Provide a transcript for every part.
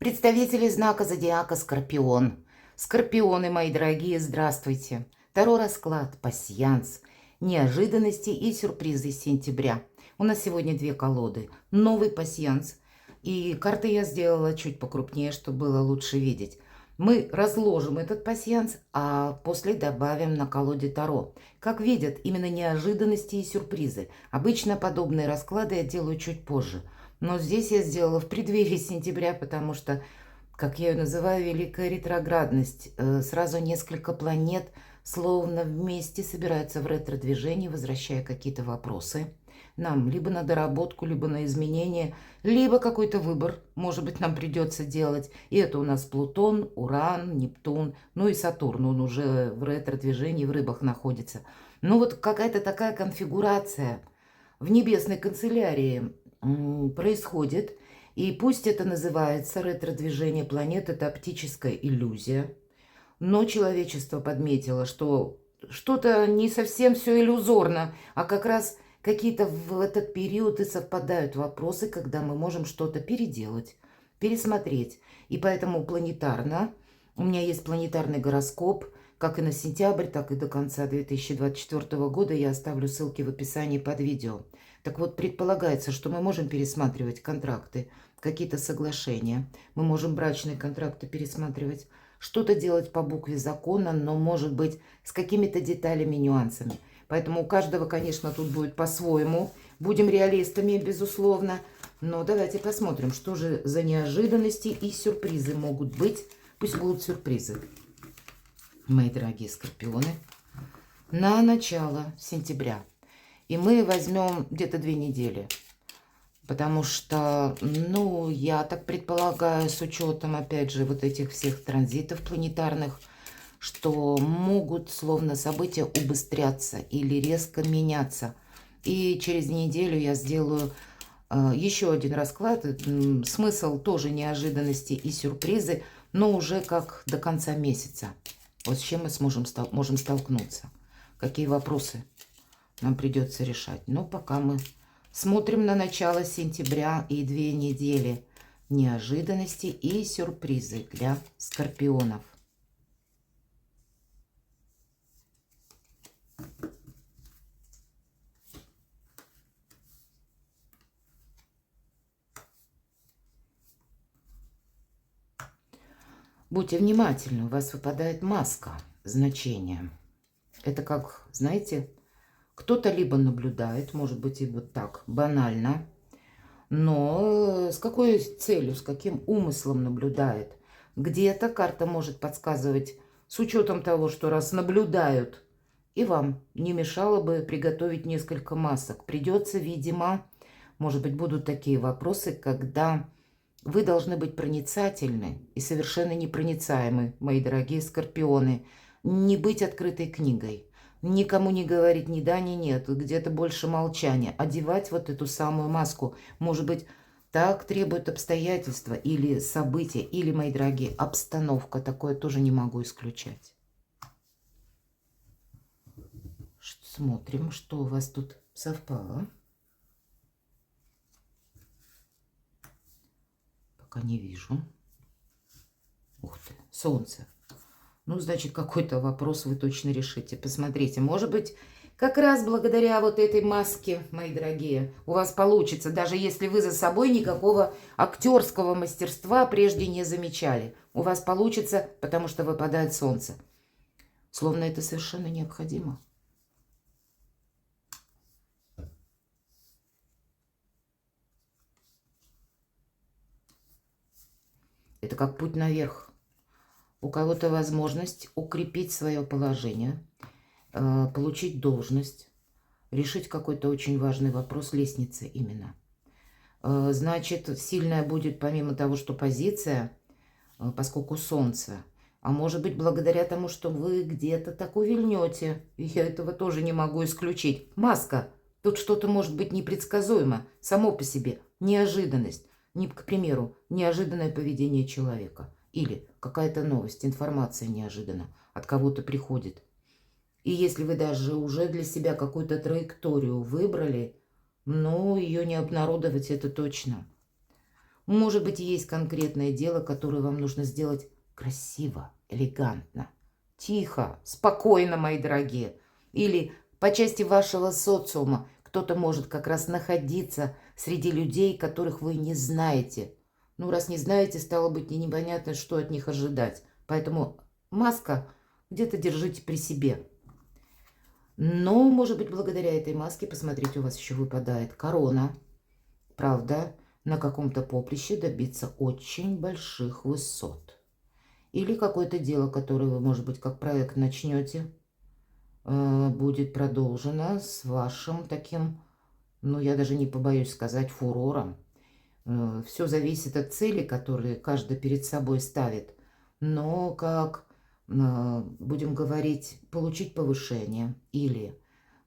Представители знака зодиака Скорпион. Скорпионы, мои дорогие, здравствуйте. Таро расклад, пасьянс, неожиданности и сюрпризы сентября. У нас сегодня две колоды. Новый пасьянс. И карты я сделала чуть покрупнее, чтобы было лучше видеть. Мы разложим этот пасьянс, а после добавим на колоде Таро. Как видят, именно неожиданности и сюрпризы. Обычно подобные расклады я делаю чуть позже. Но здесь я сделала в преддверии сентября, потому что, как я ее называю, великая ретроградность. Сразу несколько планет словно вместе собираются в ретро-движении, возвращая какие-то вопросы нам либо на доработку, либо на изменение, либо какой-то выбор, может быть, нам придется делать. И это у нас Плутон, Уран, Нептун, ну и Сатурн, он уже в ретро-движении, в рыбах находится. Ну вот какая-то такая конфигурация в небесной канцелярии происходит. И пусть это называется ретро-движение планет, это оптическая иллюзия, но человечество подметило, что что-то не совсем все иллюзорно, а как раз какие-то в этот период и совпадают вопросы, когда мы можем что-то переделать, пересмотреть. И поэтому планетарно, у меня есть планетарный гороскоп, как и на сентябрь, так и до конца 2024 года. Я оставлю ссылки в описании под видео. Так вот, предполагается, что мы можем пересматривать контракты, какие-то соглашения. Мы можем брачные контракты пересматривать, что-то делать по букве закона, но, может быть, с какими-то деталями, нюансами. Поэтому у каждого, конечно, тут будет по-своему. Будем реалистами, безусловно. Но давайте посмотрим, что же за неожиданности и сюрпризы могут быть. Пусть будут сюрпризы, мои дорогие скорпионы, на начало сентября. И мы возьмем где-то 2 недели. Потому что, ну, я так предполагаю, с учетом, опять же, вот этих всех транзитов планетарных, что могут словно события убыстряться или резко меняться. И через неделю я сделаю еще один расклад. Смысл тоже неожиданности и сюрпризы, но уже как до конца месяца. Вот с чем мы можем столкнуться. Какие вопросы нам придется решать. Но пока мы смотрим на начало сентября и 2 недели неожиданности и сюрпризы для скорпионов. Будьте внимательны, у вас выпадает маска значения. Это как, знаете, кто-то либо наблюдает, может быть, и вот так, банально, но с какой целью, с каким умыслом наблюдает? Где-то карта может подсказывать, с учетом того, что раз наблюдают, и вам не мешало бы приготовить несколько масок. Придется, видимо, может быть, будут такие вопросы, когда вы должны быть проницательны и совершенно непроницаемы, мои дорогие скорпионы. Не быть открытой книгой. Никому не говорить ни да, ни нет. Где-то больше молчания. Одевать вот эту самую маску. Может быть, так требуют обстоятельства или события, или, мои дорогие, обстановка. Такое тоже не могу исключать. Смотрим, что у вас тут совпало. Пока не вижу. Ух ты, солнце. Ну, значит, какой-то вопрос вы точно решите. Посмотрите, может быть, как раз благодаря вот этой маске, мои дорогие, у вас получится, даже если вы за собой никакого актерского мастерства прежде не замечали. У вас получится, потому что выпадает солнце. Словно это совершенно необходимо. Это как путь наверх. У кого-то возможность укрепить свое положение, получить должность, решить какой-то очень важный вопрос, лестницы именно. Значит, сильная будет помимо того, что позиция, поскольку солнце, а может быть благодаря тому, что вы где-то так увильнете. Я этого тоже не могу исключить. Маска. Тут что-то может быть непредсказуемо, само по себе, неожиданность. К примеру, неожиданное поведение человека. Или какая-то новость, информация неожиданно от кого-то приходит. И если вы даже уже для себя какую-то траекторию выбрали, ну, ее не обнародовать это точно. Может быть, есть конкретное дело, которое вам нужно сделать красиво, элегантно, тихо, спокойно, мои дорогие. Или по части вашего социума кто-то может как раз находиться среди людей, которых вы не знаете. Ну, раз не знаете, стало быть, и непонятно, что от них ожидать. Поэтому маска где-то держите при себе. Но, может быть, благодаря этой маске, посмотрите, у вас еще выпадает корона. Правда, на каком-то поприще добиться очень больших высот. Или какое-то дело, которое вы, может быть, как проект начнете, будет продолжено с вашим таким, ну, я даже не побоюсь сказать, фурором. Все зависит от цели, которые каждый перед собой ставит. Но как, будем говорить, получить повышение или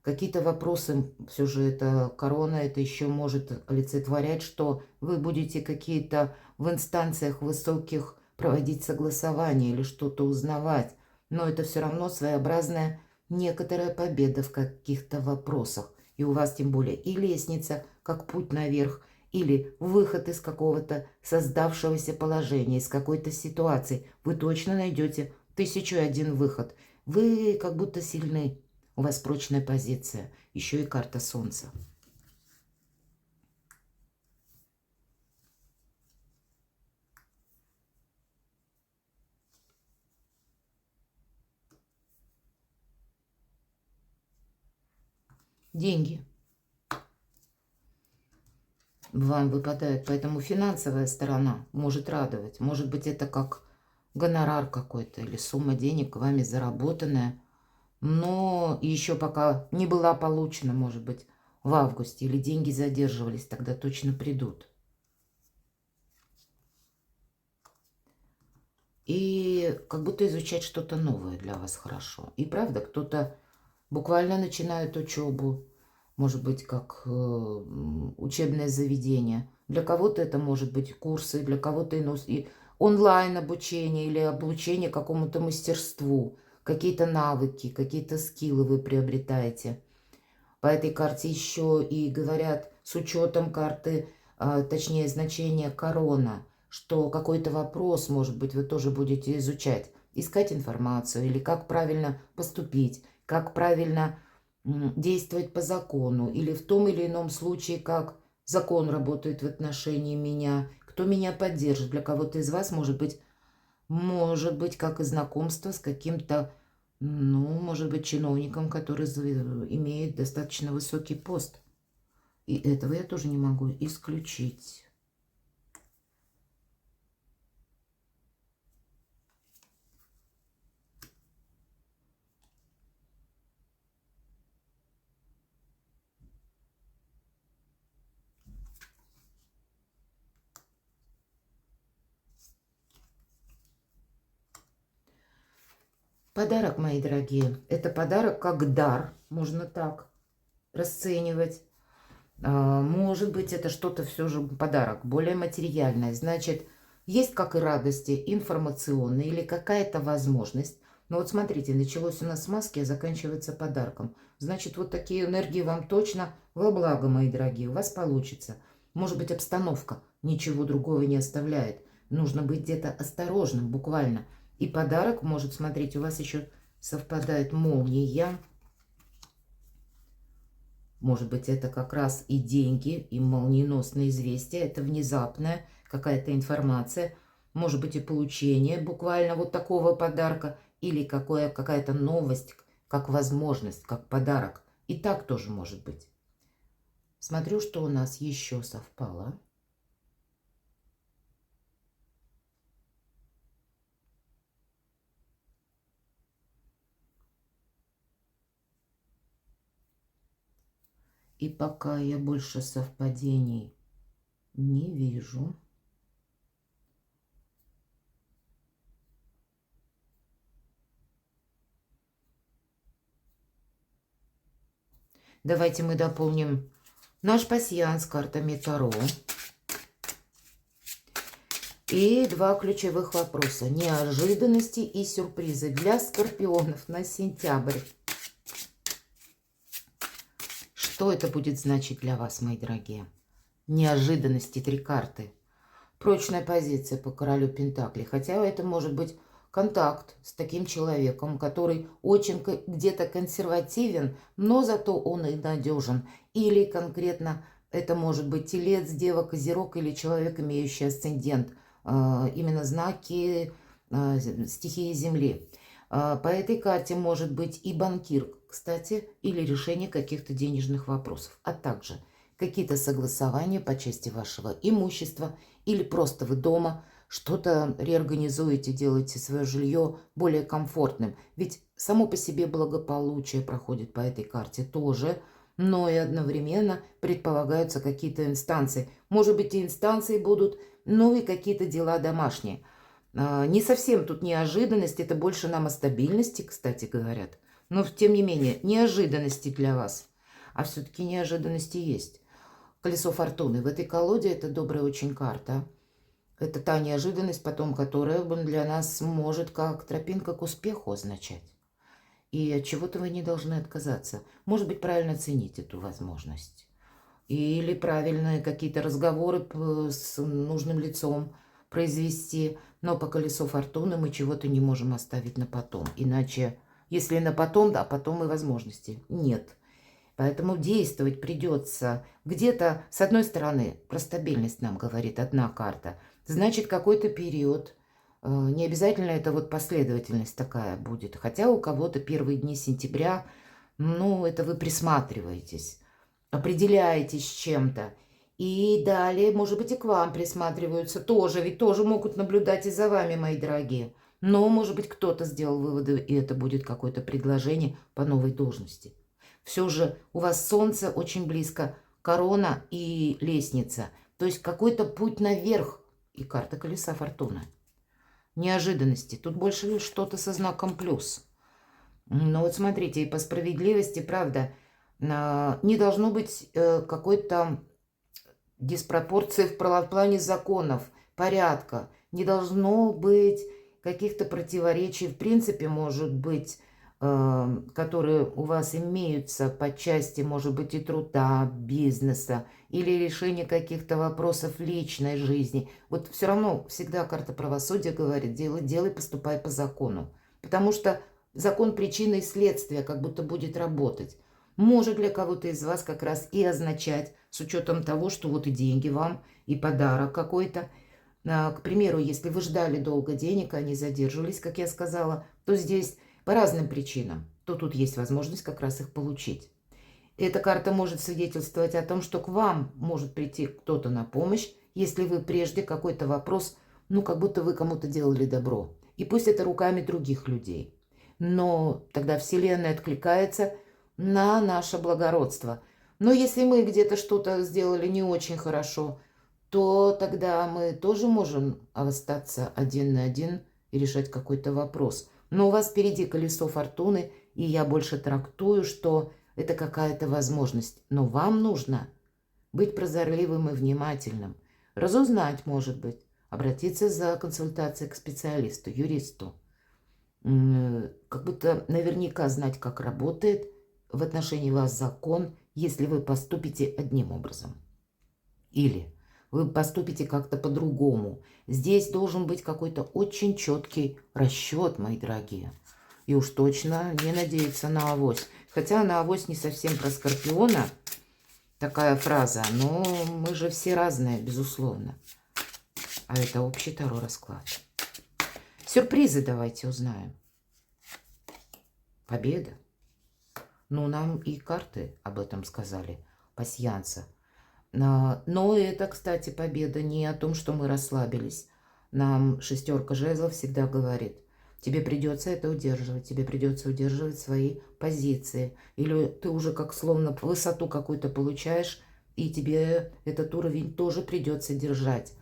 какие-то вопросы, все же это корона, это еще может олицетворять, что вы будете какие-то в инстанциях высоких проводить согласования или что-то узнавать. Но это все равно своеобразная некоторая победа в каких-то вопросах. И у вас тем более и лестница, как путь наверх, или выход из какого-то создавшегося положения, из какой-то ситуации. Вы точно найдете 1001 выход. Вы как будто сильны. У вас прочная позиция. Еще и карта Солнца. Деньги вам выпадают, поэтому финансовая сторона может радовать. Может быть, это как гонорар какой-то или сумма денег вами заработанная, но еще пока не была получена, может быть, в августе, или деньги задерживались, тогда точно придут. И как будто изучать что-то новое для вас хорошо. И правда, кто-то буквально начинает учебу, может быть, как учебное заведение. Для кого-то это может быть курсы, для кого-то и онлайн обучение или обучение какому-то мастерству, какие-то навыки, какие-то скиллы вы приобретаете. По этой карте еще и говорят с учетом карты, точнее значения корона, что какой-то вопрос, может быть, вы тоже будете изучать, искать информацию или как правильно поступить, как правильно действовать по закону, или в том или ином случае, как закон работает в отношении меня, кто меня поддержит. Для кого-то из вас может быть, как и знакомство с каким-то, ну, может быть, чиновником, который имеет достаточно высокий пост. И этого я тоже не могу исключить. Подарок, мои дорогие, это подарок как дар, можно так расценивать. Может быть, это что-то все же подарок, более материальное. Значит, есть как и радости информационные или какая-то возможность. Но вот смотрите, началось у нас с маски, а заканчивается подарком. Значит, вот такие энергии вам точно во благо, мои дорогие, у вас получится. Может быть, обстановка ничего другого не оставляет. Нужно быть где-то осторожным, буквально. И подарок может, смотрите, у вас еще совпадает молния. Может быть, это как раз и деньги, и молниеносное известие. Это внезапная какая-то информация. Может быть, и получение буквально вот такого подарка. Или какая-то новость, как возможность, как подарок. И так тоже может быть. Смотрю, что у нас еще совпало. И пока я больше совпадений не вижу. Давайте мы дополним наш пасьянс картами Таро. И два ключевых вопроса. Неожиданности и сюрпризы для скорпионов на сентябрь. Что это будет значить для вас, мои дорогие? Неожиданности, 3 карты. Прочная позиция по королю Пентаклей. Хотя это может быть контакт с таким человеком, который очень где-то консервативен, но зато он и надежен. Или конкретно это может быть телец, дева, козерог или человек, имеющий асцендент. Именно знаки стихии Земли. По этой карте может быть и банкир, кстати, или решение каких-то денежных вопросов, а также какие-то согласования по части вашего имущества или просто вы дома что-то реорганизуете, делаете свое жилье более комфортным. Ведь само по себе благополучие проходит по этой карте тоже, но и одновременно предполагаются какие-то инстанции. Может быть, и инстанции будут, но и какие-то дела домашние. Не совсем тут неожиданность, это больше нам о стабильности, кстати, говорят. Но, тем не менее, неожиданности для вас. А все-таки неожиданности есть. Колесо фортуны. В этой колоде это добрая очень карта. Это та неожиданность, потом которая для нас может как тропинка к успеху означать. И от чего-то вы не должны отказаться. Может быть, правильно ценить эту возможность. Или правильные какие-то разговоры с нужным лицом произвести. Но по колесу фортуны мы чего-то не можем оставить на потом. Иначе, если на потом, да, потом и возможности нет. Поэтому действовать придется. Где-то, с одной стороны, про стабильность нам говорит одна карта. Значит, какой-то период. Не обязательно это вот последовательность такая будет. Хотя у кого-то первые дни сентября, ну, это вы присматриваетесь. Определяетесь с чем-то. И далее, может быть, и к вам присматриваются тоже. Ведь тоже могут наблюдать и за вами, мои дорогие. Но, может быть, кто-то сделал выводы, и это будет какое-то предложение по новой должности. Все же у вас солнце очень близко, корона и лестница. То есть какой-то путь наверх. И карта колеса фортуны. Неожиданности. Тут больше что-то со знаком плюс. Но вот смотрите, и по справедливости, правда, не должно быть какой-то диспропорции в плане законов, порядка. Не должно быть каких-то противоречий. В принципе, может быть, которые у вас имеются по части, может быть, и труда, бизнеса, или решения каких-то вопросов личной жизни. Вот все равно всегда карта правосудия говорит, делай, поступай по закону. Потому что закон причины и следствия как будто будет работать. Может для кого-то из вас как раз и означать, с учетом того, что вот и деньги вам, и подарок какой-то. К примеру, если вы ждали долго денег, они задерживались, как я сказала, то здесь по разным причинам, то тут есть возможность как раз их получить. Эта карта может свидетельствовать о том, что к вам может прийти кто-то на помощь, если вы прежде какой-то вопрос, ну, как будто вы кому-то делали добро. И пусть это руками других людей. Но тогда Вселенная откликается на наше благородство. Но если мы где-то что-то сделали не очень хорошо, то тогда мы тоже можем остаться один на один и решать какой-то вопрос. Но у вас впереди колесо фортуны, и я больше трактую, что это какая-то возможность. Но вам нужно быть прозорливым и внимательным. Разузнать, может быть, обратиться за консультацией к специалисту, юристу. Как будто наверняка знать, как работает в отношении вас закон, если вы поступите одним образом. Или вы поступите как-то по-другому. Здесь должен быть какой-то очень четкий расчет, мои дорогие. И уж точно не надеяться на авось. Хотя на авось не совсем про Скорпиона такая фраза, но мы же все разные, безусловно. А это общий Таро расклад. Сюрпризы давайте узнаем. Победа. Ну, нам и карты об этом сказали. Пасьянса. Но это, кстати, победа не о том, что мы расслабились. Нам шестерка жезлов всегда говорит, тебе придется это удерживать, тебе придется удерживать свои позиции. Или ты уже как словно высоту какую-то получаешь, и тебе этот уровень тоже придется держать.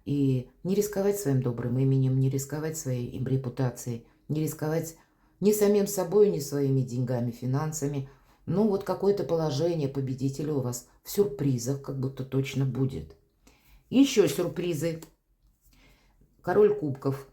И не рисковать своим добрым именем, не рисковать своей репутацией, не рисковать ни самим собой, ни своими деньгами, финансами. Ну, вот какое-то положение победителя у вас в сюрпризах как будто точно будет. Еще сюрпризы. Король кубков.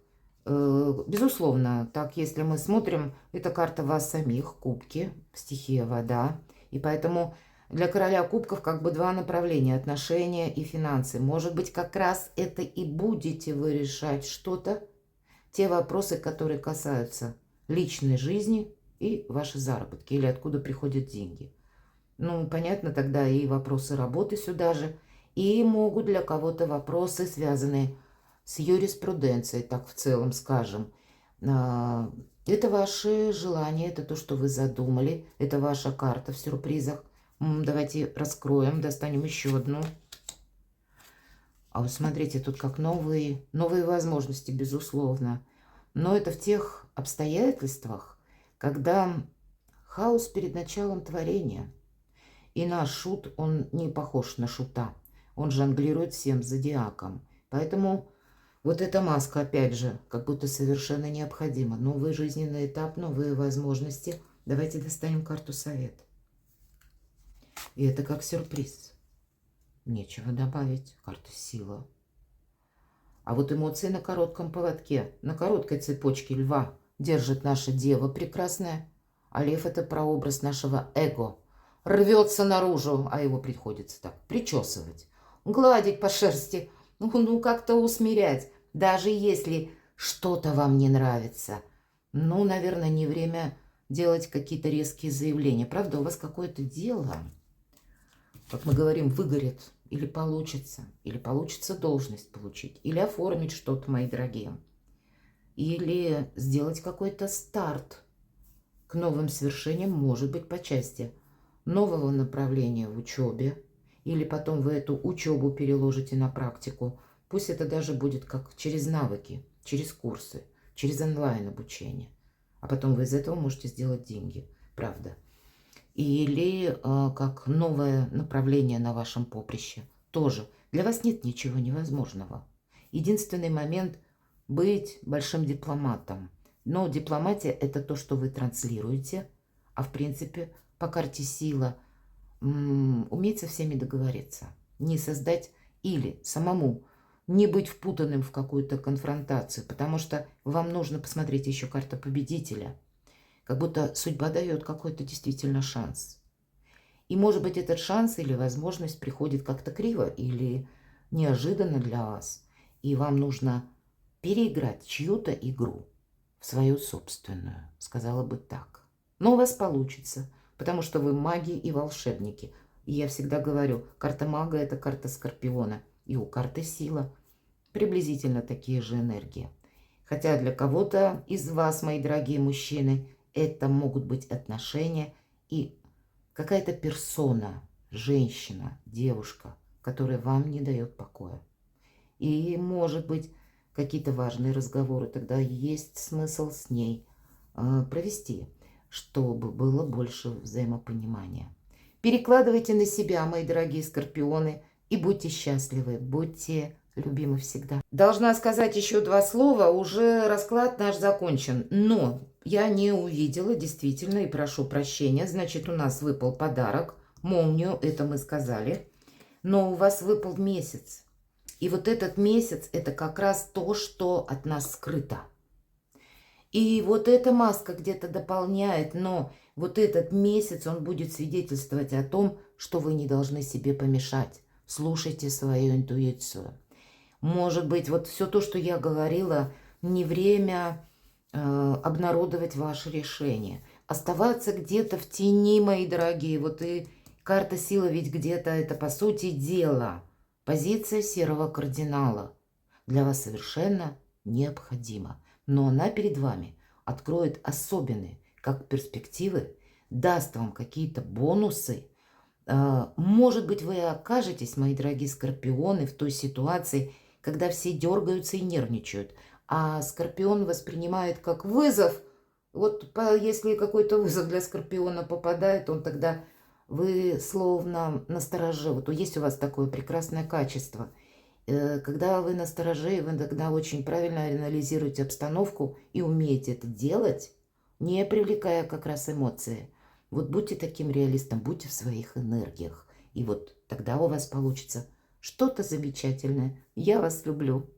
Безусловно, так, если мы смотрим, это карта вас самих, кубки, стихия вода. И поэтому Для короля кубков как бы два направления: отношения и финансы. Может быть, как раз это и будете вы решать что-то, те вопросы, которые касаются личной жизни и вашей заработки, или откуда приходят деньги. Ну, понятно, тогда и вопросы работы сюда же, и могут для кого-то вопросы, связанные с юриспруденцией, так в целом скажем. Это ваши желания, это то, что вы задумали, это ваша карта в сюрпризах. Давайте раскроем, достанем еще одну. А вот смотрите, тут как новые возможности, безусловно. Но это в тех обстоятельствах, когда хаос перед началом творения. И наш шут, он не похож на шута. Он жонглирует всем зодиаком. Поэтому вот эта маска, опять же, как будто совершенно необходима. Новый жизненный этап, новые возможности. Давайте достанем карту совет. И это как сюрприз. Нечего добавить. Карта сила. А вот эмоции на коротком поводке, на короткой цепочке льва держит наша дева прекрасная. А лев — это прообраз нашего эго. Рвется наружу, а его приходится так причесывать, гладить по шерсти, ну как-то усмирять. Даже если что-то вам не нравится, ну, наверное, не время делать какие-то резкие заявления. Правда, у вас какое-то дело, как мы говорим, выгорит, или получится должность получить, или оформить что-то, мои дорогие, или сделать какой-то старт к новым свершениям, может быть, по части нового направления в учебе, или потом вы эту учебу переложите на практику. Пусть это даже будет как через навыки, через курсы, через онлайн-обучение. А потом вы из этого можете сделать деньги, правда. Или как новое направление на вашем поприще. Тоже для вас нет ничего невозможного. Единственный момент — быть большим дипломатом. Но дипломатия — это то, что вы транслируете, а в принципе по карте сила уметь со всеми договориться, не создать или самому не быть впутанным в какую-то конфронтацию, потому что вам нужно посмотреть еще карта победителя, как будто судьба дает какой-то действительно шанс. И может быть этот шанс или возможность приходит как-то криво или неожиданно для вас, и вам нужно переиграть чью-то игру в свою собственную, сказала бы так. Но у вас получится, потому что вы маги и волшебники. И я всегда говорю, карта мага — это карта Скорпиона. И у карты сила приблизительно такие же энергии. Хотя для кого-то из вас, мои дорогие мужчины, это могут быть отношения и какая-то персона, женщина, девушка, которая вам не дает покоя. И, может быть, какие-то важные разговоры, тогда есть смысл с ней провести, чтобы было больше взаимопонимания. Перекладывайте на себя, мои дорогие скорпионы, и будьте счастливы, будьте любимы всегда. Должна сказать еще два слова, уже расклад наш закончен, но я не увидела действительно, и прошу прощения, значит, у нас выпал подарок, молнию, это мы сказали, но у вас выпал месяц. И вот этот месяц — это как раз то, что от нас скрыто. И вот эта маска где-то дополняет, но вот этот месяц, он будет свидетельствовать о том, что вы не должны себе помешать. Слушайте свою интуицию. Может быть, вот все то, что я говорила, не время обнародовать ваше решение. Оставаться где-то в тени, мои дорогие. Вот и карта силы ведь где-то это, по сути дела, позиция серого кардинала для вас совершенно необходима. Но она перед вами откроет особенные, как перспективы, даст вам какие-то бонусы. Может быть, вы окажетесь, мои дорогие скорпионы, в той ситуации, когда все дергаются и нервничают, а скорпион воспринимает как вызов. Вот если какой-то вызов для скорпиона попадает, он тогда, вы словно настороже. Вот есть у вас такое прекрасное качество. Когда вы настороже, вы тогда очень правильно анализируете обстановку и умеете это делать, не привлекая как раз эмоции. Вот будьте таким реалистом, будьте в своих энергиях. И вот тогда у вас получится что-то замечательное. Я вас люблю.